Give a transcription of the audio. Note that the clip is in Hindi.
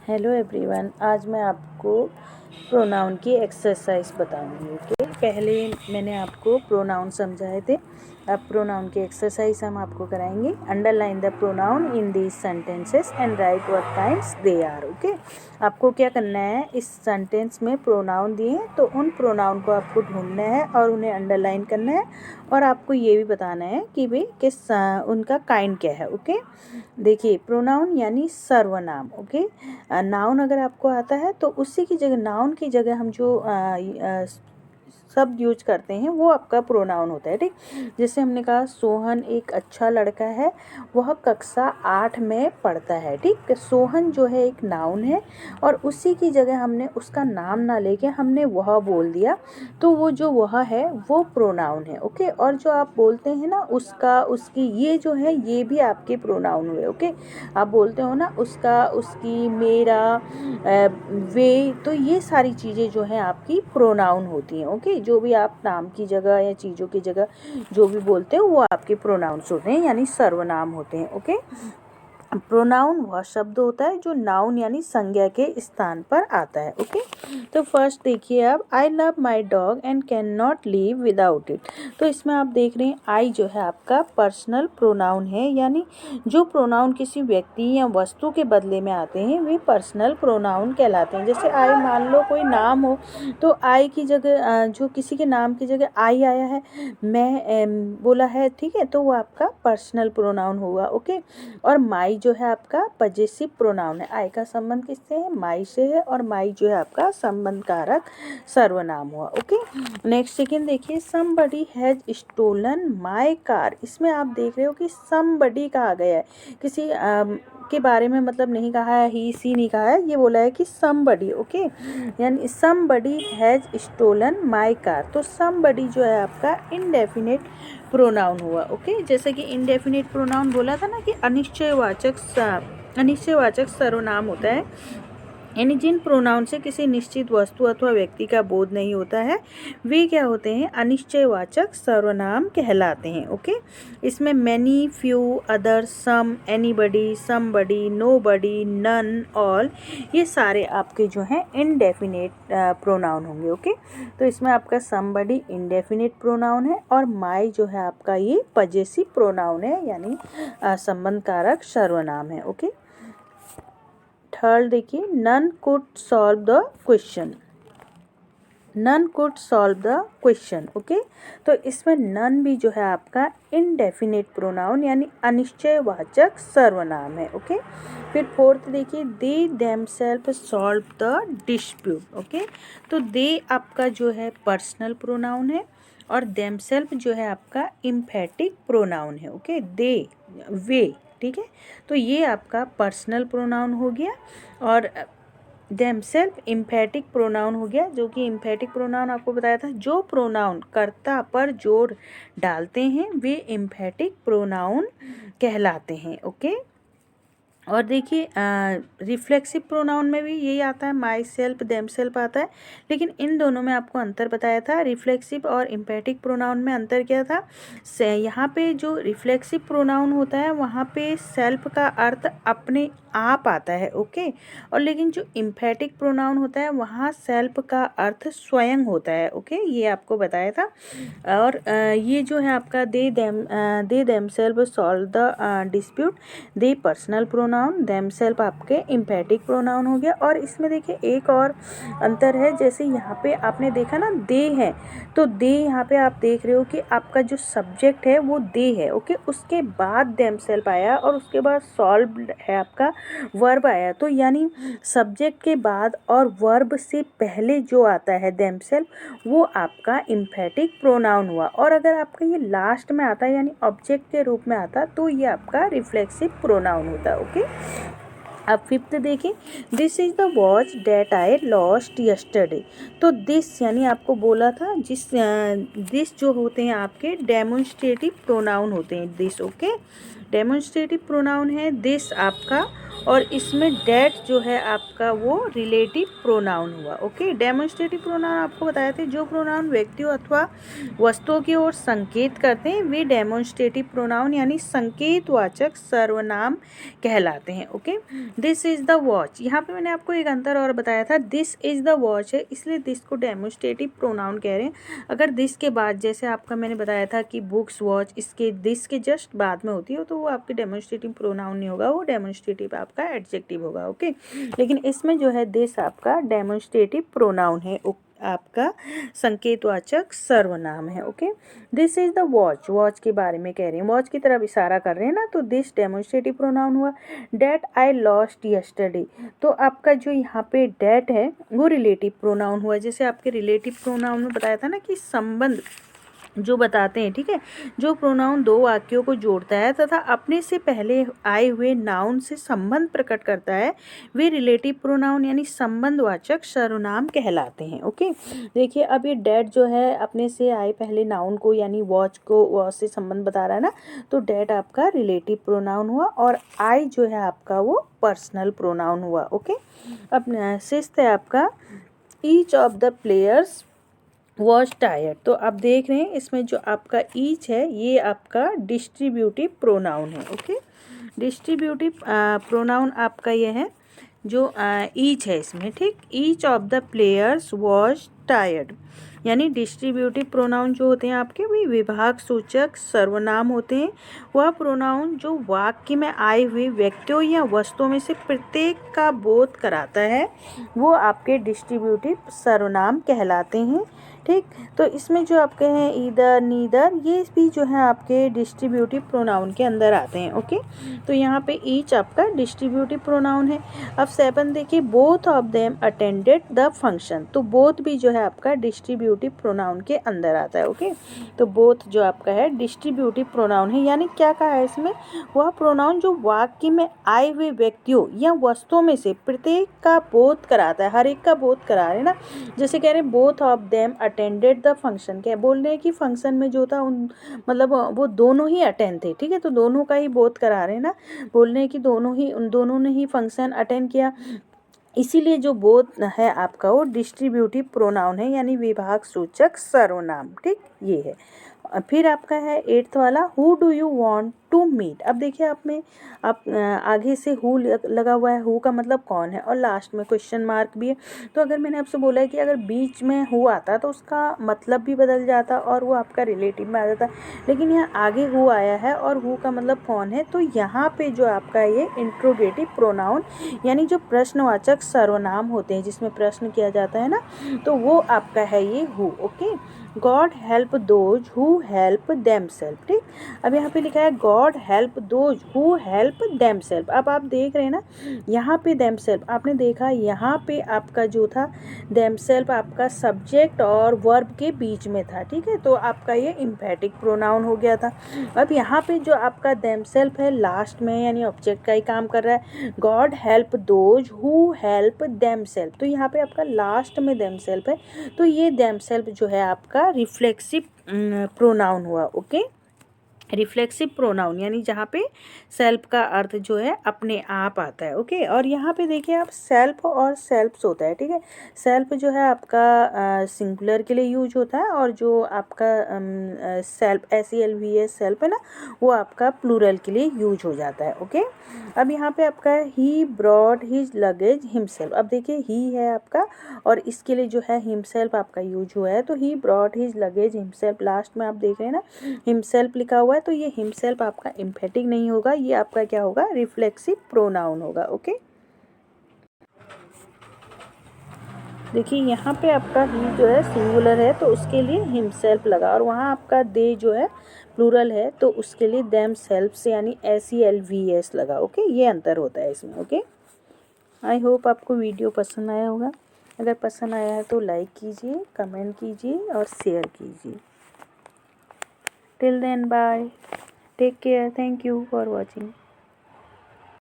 हेलो एवरीवन, आज मैं आपको प्रोनाउन की एक्सरसाइज बताऊंगी। ओके, पहले मैंने आपको प्रोनाउन समझाए थे, अब प्रोनाउन की एक्सरसाइज हम आपको कराएंगे। Underline the pronoun in these sentences and write what kinds they are. Okay, आपको क्या करना है, इस सेंटेंस में प्रोनाउन दिए हैं तो उन प्रोनाउन को आपको ढूंढना है और उन्हें अंडरलाइन करना है, और आपको ये भी बताना है कि भाई किस उनका काइंड क्या है। ओके, देखिए प्रोनाउन यानी सर्वनाम। ओके, नाउन अगर आपको आता है तो उसी की जगह, नाउन की जगह हम जो शब्द यूज करते हैं वो आपका प्रोनाउन होता है। ठीक, जैसे हमने कहा सोहन एक अच्छा लड़का है, वह कक्षा 8 में पढ़ता है। ठीक, सोहन जो है एक नाउन है और उसी की जगह हमने उसका नाम ना लेके हमने वह बोल दिया, तो वो जो वह है वो प्रोनाउन है। ओके, और जो आप बोलते हैं ना उसका, उसकी, ये जो है ये भी आपके प्रोनाउन हुए। ओके, आप बोलते हो ना उसका, उसकी, मेरा, वे, तो ये सारी चीज़ें जो हैं आपकी प्रोनाउन होती हैं। ओके, जो भी आप नाम की जगह या चीज़ों की जगह जो भी बोलते हो वो आपके प्रोनाउंस होते हैं, यानी सर्वनाम होते हैं। ओके, प्रोनाउन वह शब्द होता है जो नाउन यानी संज्ञा के स्थान पर आता है। ओके, तो फर्स्ट देखिए अब, I love my dog and can not leave without it. तो इसमें आप देख रहे हैं आई जो है आपका पर्सनल प्रोनाउन है, यानी जो प्रोनाउन किसी व्यक्ति या वस्तु के बदले में आते हैं वे पर्सनल प्रोनाउन कहलाते हैं। जैसे आई, मान लो कोई नाम हो तो आई की जगह जो किसी के नाम की जगह आई आया है, मैं बोला है, ठीक है, तो वो आपका पर्सनल प्रोनाउन होगा। ओके, और माई जो है आपका पजेसिव प्रोनाउन है। आई का संबंध किससे है, माई से है, और माई जो है आपका संबंध कारक सर्वनाम हुआ। ओके, नेक्स्ट सेकेंड देखिए, somebody has stolen my car. इसमें आप देख रहे हो कि समबडी कहा गया है, किसी के बारे में मतलब नहीं कहा है, ही सी नहीं कहा है, ये बोला है कि समबडी। ओके, यानी somebody has stolen my car, तो समबडी जो है आपका इनडेफिनेट प्रोनाउन हुआ। ओके, जैसे कि इनडेफिनेट प्रोनाउन बोला था ना कि अनिश्चयवाचक सर्वनाम होता है, यानी जिन प्रोनाउन से किसी निश्चित वस्तु अथवा व्यक्ति का बोध नहीं होता है वे क्या होते हैं, अनिश्चयवाचक सर्वनाम कहलाते हैं। ओके, इसमें many, few, other, some, anybody, somebody, nobody, none, all, ये सारे आपके जो हैं इनडेफिनेट प्रोनाउन होंगे। ओके, तो इसमें आपका समबडी इनडेफिनेट प्रोनाउन है और माई जो है आपका ये पजेसिव प्रोनाउन है, यानी संबंध कारक सर्वनाम है। ओके, थर्ड देखिए, none could solve the question. None could solve the question. Okay, तो इसमें नन भी जो है आपका इनडेफिनेट प्रोनाउन यानी अनिश्चयवाचक सर्वनाम है। ओके, फिर फोर्थ देखिए, they themselves solve the dispute. Okay, तो दे आपका जो है पर्सनल प्रोनाउन है और देमसेल्फ जो है आपका इम्फेटिक प्रोनाउन है। ओके, दे, वे, ठीक है, तो ये आपका पर्सनल प्रोनाउन हो गया और देमसेल्फ इम्फेटिक प्रोनाउन हो गया, जो कि इम्फेटिक प्रोनाउन आपको बताया था, जो प्रोनाउन कर्ता पर जोर डालते हैं वे इम्फेटिक प्रोनाउन कहलाते हैं। ओके, और देखिए रिफ्लेक्सिव प्रोनाउन में भी यही आता है, माई सेल्फ, देम सेल्फ आता है, लेकिन इन दोनों में आपको अंतर बताया था। रिफ्लेक्सिव और इम्पेटिक प्रोनाउन में अंतर क्या था, यहाँ पे जो रिफ्लेक्सिव प्रोनाउन होता है वहाँ पे सेल्फ का अर्थ अपने आप आता है। ओके, और लेकिन जो इम्फेटिक प्रोनाउन होता है वहाँ सेल्फ का अर्थ स्वयं होता है। ओके, ये आपको बताया था। और ये जो है आपका they them self solve the dispute, they personal pronoun, them self आपके इम्फेटिक प्रोनाउन हो गया। और इसमें देखिए एक और अंतर है, जैसे यहाँ पे आपने देखा ना दे है, तो दे यहाँ पे आप देख रहे हो कि आपका जो सब्जेक्ट है वो दे है। ओके, उसके बाद देम सेल्फ आया और उसके बाद सॉल्व है आपका वर्ब आया, तो यानी सब्जेक्ट के बाद और वर्ब से पहले जो आता है देम सेल्फ वो आपका इम्फेटिक प्रोनाउन हुआ, और अगर आपका ये लास्ट में आता है यानी ऑब्जेक्ट के रूप में आता तो ये आपका रिफ्लेक्सिव प्रोनाउन होता है। ओके, अब फिफ्थ देखिए, this is the watch that I lost yesterday. तो दिस यानी आपको बोला था दिस जो होते हैं आपके डेमोन्स्ट्रेटिव प्रोनाउन होते हैं दिस। ओके, डेमोन्स्ट्रेटिव प्रोनाउन है दिस आपका, और इसमें डेट जो है आपका वो रिलेटिव प्रोनाउन हुआ। ओके, डेमोन्स्ट्रेटिव प्रोनाउन आपको बताए थे जो प्रोनाउन व्यक्तियों अथवा वस्तुओं की ओर संकेत करते हैं वे डेमोन्स्ट्रेटिव प्रोनाउन यानी संकेतवाचक सर्वनाम कहलाते हैं। Okay, this is the watch, यहाँ पे मैंने आपको एक अंतर और बताया था, दिस इज द वॉच है इसलिए दिस को डेमोन्स्ट्रेटिव प्रोनाउन कह रहे हैं। अगर दिस के बाद जैसे आपका मैंने बताया था कि बुक्स वॉच इसके दिस के जस्ट बाद में होती है तो वो आपके डेमोन्स्ट्रेटिव प्रोनाउन नहीं होगा, वो डेमोन्स्ट्रेटिव आपका एडजेक्टिव होगा। ओके, लेकिन इसमें जो है दिस आपका डेमोन्स्ट्रेटिव प्रोनाउन है, आपका संकेतवाचक सर्वनाम है। Okay, this is the watch, watch के बारे में कह रहे हैं, वॉच की तरफ इशारा कर रहे हैं ना, तो दिस डेमोन्स्ट्रेटिव प्रोनाउन हुआ। डेट आई लॉस्ट यस्टरडे, तो आपका जो यहाँ पे डेट है वो रिलेटिव प्रोनाउन हुआ। जैसे आपके रिलेटिव प्रोनाउन में बताया था ना कि संबंध जो बताते हैं, ठीक है, जो प्रोनाउन दो वाक्यों को जोड़ता है तथा अपने से पहले आए हुए नाउन से संबंध प्रकट करता है वे रिलेटिव प्रोनाउन यानी संबंधवाचक सर्वनाम कहलाते हैं। ओके, देखिए अब ये डेट जो है अपने से आए पहले नाउन को यानी वॉच को, वॉच से संबंध बता रहा है ना, तो डेट आपका रिलेटिव प्रोनाउन हुआ और आई जो है आपका वो पर्सनल प्रोनाउन हुआ। ओके, अब सिक्स्थ है आपका each of the players was tired, तो आप देख रहे हैं इसमें जो आपका ईच है ये आपका डिस्ट्रीब्यूटिव प्रोनाउन है। ओके, डिस्ट्रीब्यूटिव प्रोनाउन आपका ये है जो ईच है इसमें, ठीक, each of the players was tired यानी डिस्ट्रीब्यूटिव प्रोनाउन जो होते हैं आपके वे विभाग सूचक सर्वनाम होते हैं। वह प्रोनाउन जो वाक्य में आए हुए व्यक्तियों या वस्तुओं में से प्रत्येक का बोध कराता है वो आपके डिस्ट्रीब्यूटिव सर्वनाम कहलाते हैं। ठीक, तो इसमें जो आपके हैं ईदर, नीदर, ये भी जो है आपके डिस्ट्रीब्यूटिव प्रोनाउन के अंदर आते हैं। ओके, तो यहाँ पे ईच आपका डिस्ट्रीब्यूटिव प्रोनाउन है। अब 7 देखिए, both of them attended the function, तो बोथ भी जो है आपका डिस्ट्रीब्यूटिव प्रोनाउन के अंदर आता है। ओके, तो बोथ जो आपका है डिस्ट्रीब्यूटिव प्रोनाउन है, यानी क्या कहा है इसमें, वह प्रोनाउन जो वाक्य में आए हुए व्यक्तियों या वस्तुओं में से प्रत्येक का बोध कराता है, हर एक का बोध करा रहे हैं ना, जैसे कह रहे हैं both of them attended the function, क्या बोल रहे हैं कि फंक्शन में जो था उन मतलब वो दोनों ही अटेंड थे, ठीक है, तो दोनों का ही बोध करा रहे हैं ना, बोल रहे हैं कि उन दोनों ने ही फंक्शन अटेंड किया, इसीलिए जो बोथ है आपका वो डिस्ट्रीब्यूटिव प्रोनाउन है यानी विभाग सूचक सर्वनाम। ठीक, ये है। फिर आपका है 8th वाला, who do you want to meet. अब देखिए आप में आप आगे से हु लगा हुआ है, हु का मतलब कौन है, और लास्ट में क्वेश्चन मार्क भी है। तो अगर मैंने आपसे बोला है कि अगर बीच में हु आता तो उसका मतलब भी बदल जाता और वो आपका रिलेटिव में आ जाता, लेकिन यहाँ आगे हु आया है और हु का मतलब कौन है, तो यहाँ पे जो आपका ये इंट्रोगेटिव प्रोनाउन यानी जो प्रश्नवाचक सर्वनाम होते हैं जिसमें प्रश्न किया जाता है ना, तो वो आपका है ये who. Okay, God help those who help themselves. ठीक, अब यहाँ पे लिखा है God help those who help themselves. अब आप देख रहे हैं ना यहाँ पे देमसेल्फ, आपने देखा यहाँ पे आपका जो था देमसेल्फ आपका सब्जेक्ट और वर्ब के बीच में था, ठीक है, तो आपका ये इम्फेटिक प्रोनाउन हो गया था। अब यहाँ पे जो आपका देमसेल्फ है लास्ट में यानी ऑब्जेक्ट का ही काम कर रहा है, God help those who help themselves, तो यहाँ पे आपका लास्ट में देमसेल्फ है, तो ये देमसेल्फ जो है आपका रिफ्लेक्सिव प्रोनाउन हुआ। ओके, रिफ्लेक्सिव प्रोनाउन यानी जहाँ पे सेल्फ का अर्थ जो है अपने आप आता है। ओके, और यहाँ पे देखिए आप सेल्फ और सेल्फ्स होता है, ठीक है, सेल्फ जो है आपका सिंगुलर के लिए यूज होता है और जो आपका सेल्फ SELF सेल्फ है ना वो आपका प्लूरल के लिए यूज हो जाता है। ओके, अब यहाँ पे आपका ही ब्रॉड हिज लगेज हिमसेल्फ। अब देखिए ही है आपका और इसके लिए जो है हिमसेल्फ आपका यूज हुआ है, तो he brought his luggage himself, last में आप देख रहे हैं ना हिमसेल्फ लिखा हुआ है, तो ये हिमसेल्फ आपका इम्फेटिक नहीं होगा, ये आपका क्या होगा, रिफ्लेक्सिव प्रोनाउन होगा। ओके, देखिए यहाँ पे आपका ही जो है सिंगुलर है तो उसके लिए हिमसेल्फ लगा, और वहाँ आपका दे जो है प्लूरल है तो उसके लिए देम सेल्फ से यानी SELVS लगा। ओके, ये अंतर होता है इसमें। ओके, आई होप आपको वीडियो पसंद आया होगा, अगर पसंद आया है तो लाइक कीजिए, कमेंट कीजिए और शेयर कीजिए। Till then bye, take care, thank you for watching.